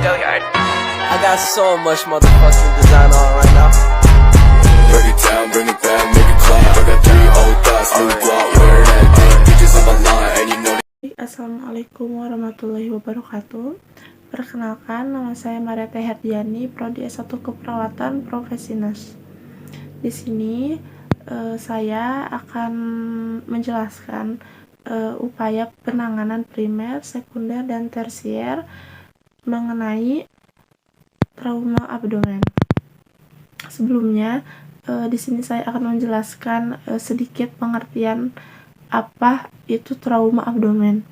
I got so much motherfucking design on right now. Break it down, bring it back, make it clap. I got 3 old thoughts, new block, wear that thing. Bitches on my line, and you know. Assalamualaikum warahmatullahi wabarakatuh. Perkenalkan, nama saya Maria Teh Herdiani, Prodi S1 Keperawatan Profesi Nas. Di sini saya akan menjelaskan upaya penanganan primer, sekunder, dan tersier mengenai trauma abdomen. Sebelumnya, di sini saya akan menjelaskan sedikit pengertian apa itu trauma abdomen.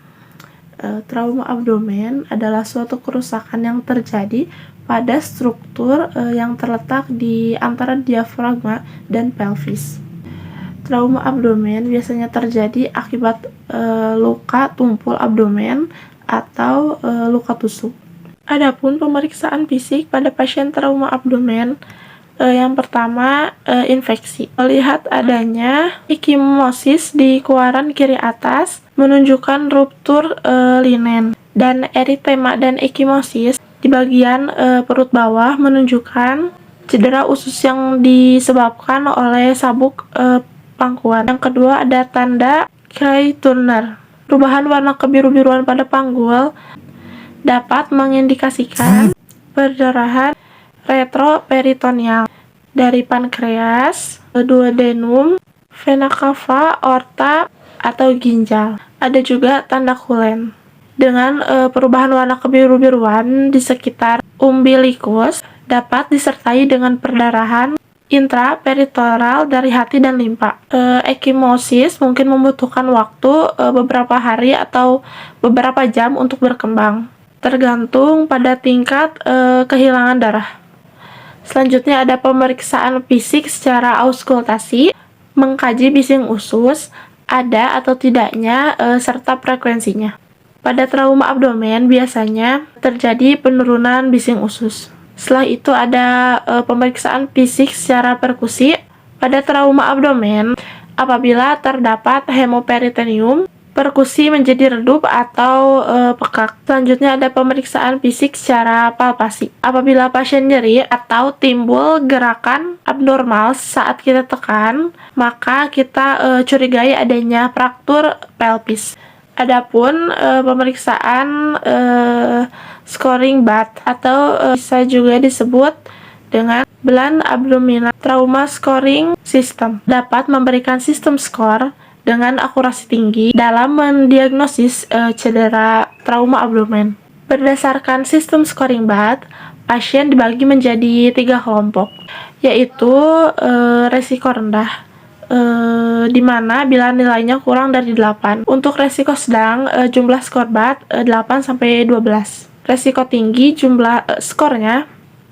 Trauma abdomen adalah suatu kerusakan yang terjadi pada struktur yang terletak di antara diafragma dan pelvis. Trauma abdomen biasanya terjadi akibat luka tumpul abdomen atau luka tusuk. Adapun pemeriksaan fisik pada pasien trauma abdomen, yang pertama infeksi. Melihat adanya ekimosis di kuaran kiri atas menunjukkan ruptur linen, dan eritema dan ekimosis di bagian perut bawah menunjukkan cedera usus yang disebabkan oleh sabuk pangkuan. Yang kedua ada tanda Cray-Turner. Perubahan warna kebiru-biruan pada panggul dapat mengindikasikan perdarahan retroperitoneal dari pankreas, duodenum, vena cava, aorta, atau ginjal. Ada juga tanda Cullen dengan perubahan warna kebiru-biruan di sekitar umbilikus, dapat disertai dengan perdarahan intraperitoral dari hati dan limpa. Ekimosis mungkin membutuhkan waktu beberapa hari atau beberapa jam untuk berkembang, tergantung pada tingkat kehilangan darah. Selanjutnya ada pemeriksaan fisik secara auskultasi, mengkaji bising usus, ada atau tidaknya serta frekuensinya. Pada trauma abdomen biasanya terjadi penurunan bising usus. Setelah itu ada pemeriksaan fisik secara perkusi. Pada trauma abdomen, apabila terdapat hemoperitoneum, perkusi menjadi redup atau pekak. Selanjutnya ada pemeriksaan fisik secara palpasi. Apabila pasien nyeri atau timbul gerakan abnormal saat kita tekan, maka kita curigai adanya fraktur pelvis. Adapun pemeriksaan scoring BAT atau bisa juga disebut dengan Blunt Abdominal Trauma Scoring System, dapat memberikan sistem skor dengan akurasi tinggi dalam mendiagnosis cedera trauma abdomen. Berdasarkan sistem scoring BAT, pasien dibagi menjadi 3 kelompok, yaitu resiko rendah, di mana bila nilainya kurang dari 8. Untuk resiko sedang, jumlah skor BAT 8-12. Resiko tinggi, jumlah skornya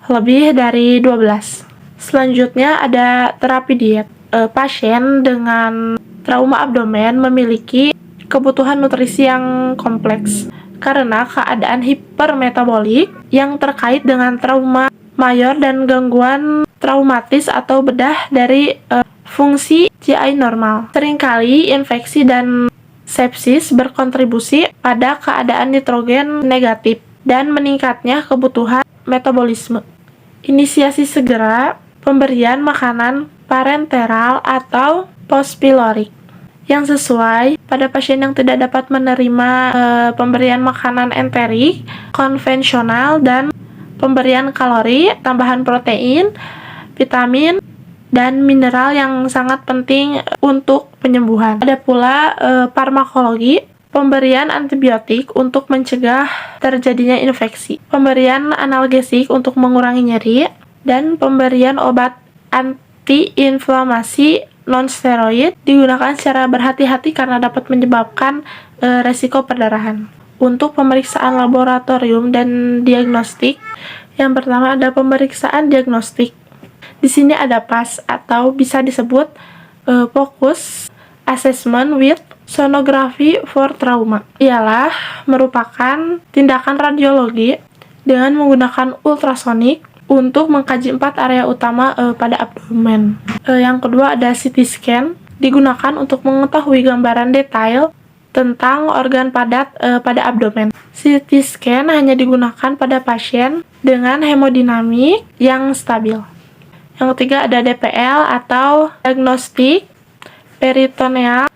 lebih dari 12. Selanjutnya ada terapi diet. Pasien dengan trauma abdomen memiliki kebutuhan nutrisi yang kompleks karena keadaan hipermetabolik yang terkait dengan trauma mayor dan gangguan traumatis atau bedah dari fungsi GI normal. Seringkali infeksi dan sepsis berkontribusi pada keadaan nitrogen negatif dan meningkatnya kebutuhan metabolisme. Inisiasi segera pemberian makanan parenteral atau post-pilorik yang sesuai pada pasien yang tidak dapat menerima pemberian makanan enterik, konvensional, dan pemberian kalori, tambahan protein, vitamin, dan mineral yang sangat penting untuk penyembuhan. Ada pula farmakologi, pemberian antibiotik untuk mencegah terjadinya infeksi, pemberian analgesik untuk mengurangi nyeri, dan pemberian obat antiinflamasi non-steroid digunakan secara berhati-hati karena dapat menyebabkan resiko perdarahan. Untuk pemeriksaan laboratorium dan diagnostik, yang pertama ada pemeriksaan diagnostik. Di sini ada PAS atau bisa disebut Focus Assessment with Sonography for Trauma. Ialah merupakan tindakan radiologi dengan menggunakan ultrasonik untuk mengkaji 4 area utama pada abdomen. Yang kedua ada CT scan, digunakan untuk mengetahui gambaran detail tentang organ padat pada abdomen. CT scan hanya digunakan pada pasien dengan hemodinamik yang stabil. Yang ketiga ada DPL atau Diagnostic Peritoneal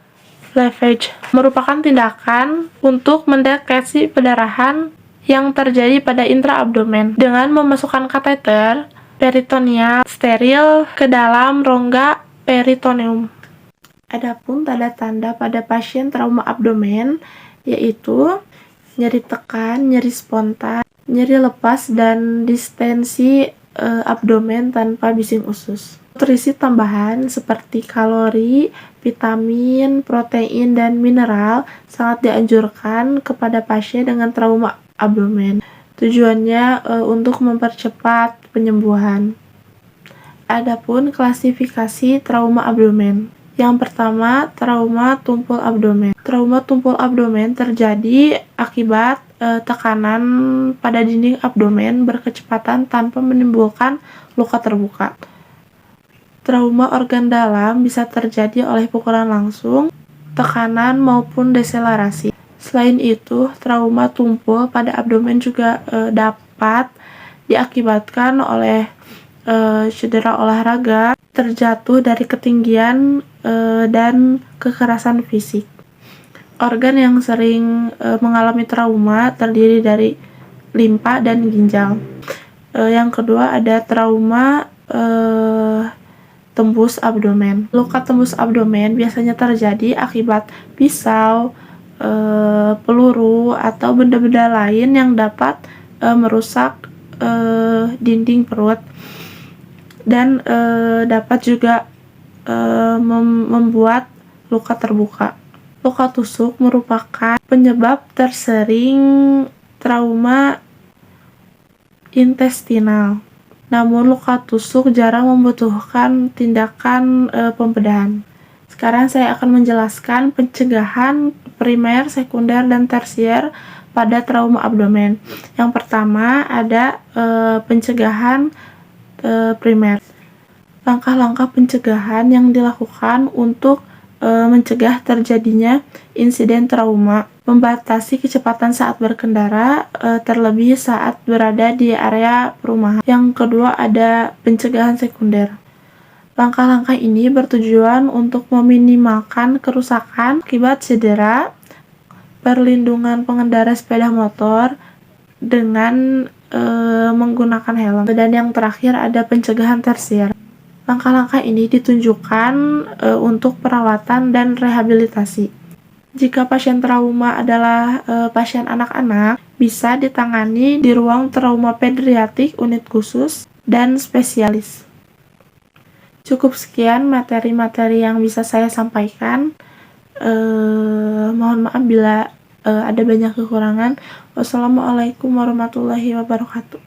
Lavage, merupakan tindakan untuk mendeteksi pendarahan yang terjadi pada intraabdomen dengan memasukkan kateter peritoneal steril ke dalam rongga peritoneum. Adapun tanda-tanda pada pasien trauma abdomen yaitu nyeri tekan, nyeri spontan, nyeri lepas, dan distensi abdomen tanpa bising usus. Nutrisi tambahan seperti kalori, vitamin, protein, dan mineral sangat dianjurkan kepada pasien dengan trauma abdomen. Tujuannya untuk mempercepat penyembuhan. Adapun klasifikasi trauma abdomen. Yang pertama, trauma tumpul abdomen. Trauma tumpul abdomen terjadi akibat tekanan pada dinding abdomen berkecepatan tanpa menimbulkan luka terbuka. Trauma organ dalam bisa terjadi oleh pukulan langsung, tekanan, maupun deselerasi. Selain itu, trauma tumpul pada abdomen juga dapat diakibatkan oleh cedera olahraga, terjatuh dari ketinggian, dan kekerasan fisik. Organ yang sering mengalami trauma terdiri dari limpa dan ginjal. Yang kedua ada trauma tembus abdomen. Luka tembus abdomen biasanya terjadi akibat pisau, peluru, atau benda-benda lain yang dapat merusak dinding perut dan dapat juga membuat luka terbuka. Luka tusuk merupakan penyebab tersering trauma intestinal. Namun luka tusuk jarang membutuhkan tindakan pembedahan. Sekarang saya akan menjelaskan pencegahan primer, sekunder, dan tersier pada trauma abdomen. Yang pertama ada pencegahan primer. Langkah-langkah pencegahan yang dilakukan untuk mencegah terjadinya insiden trauma, membatasi kecepatan saat berkendara, terlebih saat berada di area perumahan. Yang kedua ada pencegahan sekunder. Langkah-langkah ini bertujuan untuk meminimalkan kerusakan akibat cedera, perlindungan pengendara sepeda motor dengan menggunakan helm. Dan yang terakhir ada pencegahan tersier. Langkah-langkah ini ditunjukkan untuk perawatan dan rehabilitasi. Jika pasien trauma adalah pasien anak-anak, bisa ditangani di ruang trauma pediatrik, unit khusus, dan spesialis. Cukup sekian materi-materi yang bisa saya sampaikan. Mohon maaf bila ada banyak kekurangan. Wassalamualaikum warahmatullahi wabarakatuh.